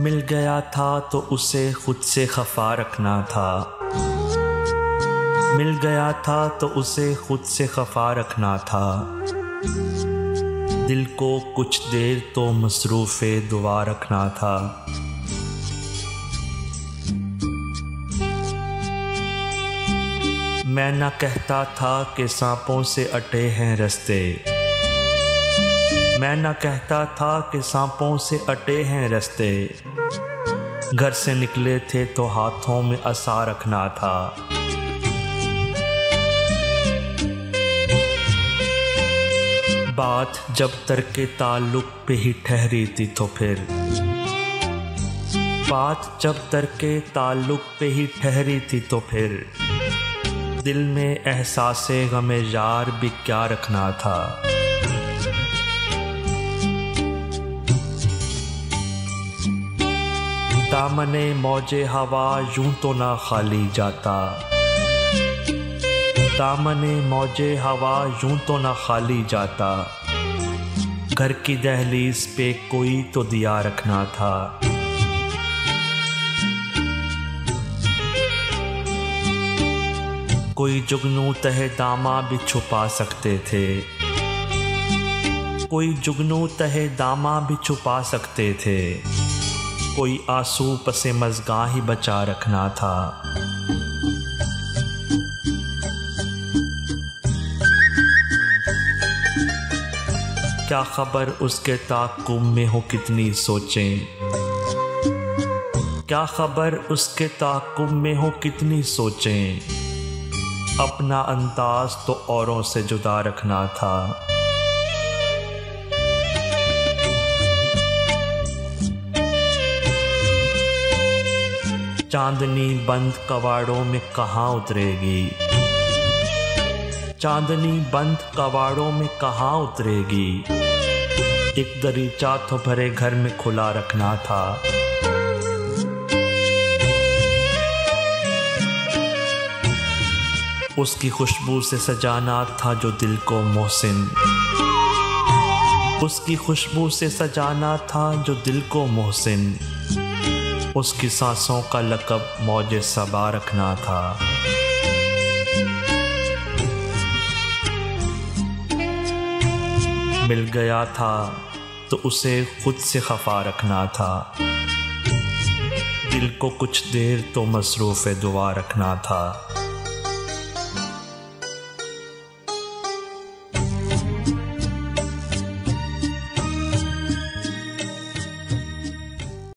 मिल गया था तो उसे खुद से खफा रखना था। मिल गया था तो उसे खुद से खफा रखना था। दिल को कुछ देर तो मसरूफ़े दुआ रखना था। मैं न कहता था कि सांपों से अटे हैं रास्ते। मैं न कहता था कि सांपों से अटे हैं रास्ते। घर से निकले थे तो हाथों में असा रखना था। बात जब तर्के ताल्लुक पे ही ठहरी थी तो फिर बात जब तर्के ताल्लुक पे ही ठहरी थी तो फिर दिल में एहसासे गमे यार भी क्या रखना था। दामने मौजे हवा यूं तो ना खाली जाता। दामने मौजे हवा यूं तो ना खाली जाता। घर की दहलीज पे कोई तो दिया रखना था। कोई जुगनू तहे दामा भी छुपा सकते थे। कोई जुगनू तहे दामा भी छुपा सकते थे। कोई आंसू पसे मज़गा ही बचा रखना था। क्या खबर उसके ताक़ुब में हो कितनी सोचें। क्या खबर उसके ताक़ुब में हो कितनी सोचें। अपना अंदाज तो औरों से जुदा रखना था। चांदनी बंद कवाड़ों में कहाँ उतरेगी। चांदनी बंद कवाड़ों में कहाँ उतरेगी। एक दरीचा तो भरे घर में खुला रखना था। उसकी खुशबू से सजाना था जो दिल को मोहसिन। उसकी खुशबू से सजाना था जो दिल को मोहसिन। उसकी सांसों का लक़ब मौजे सबा रखना था। मिल गया था तो उसे खुद से खफा रखना था। दिल को कुछ देर तो मसरूफ़े दुआ रखना था।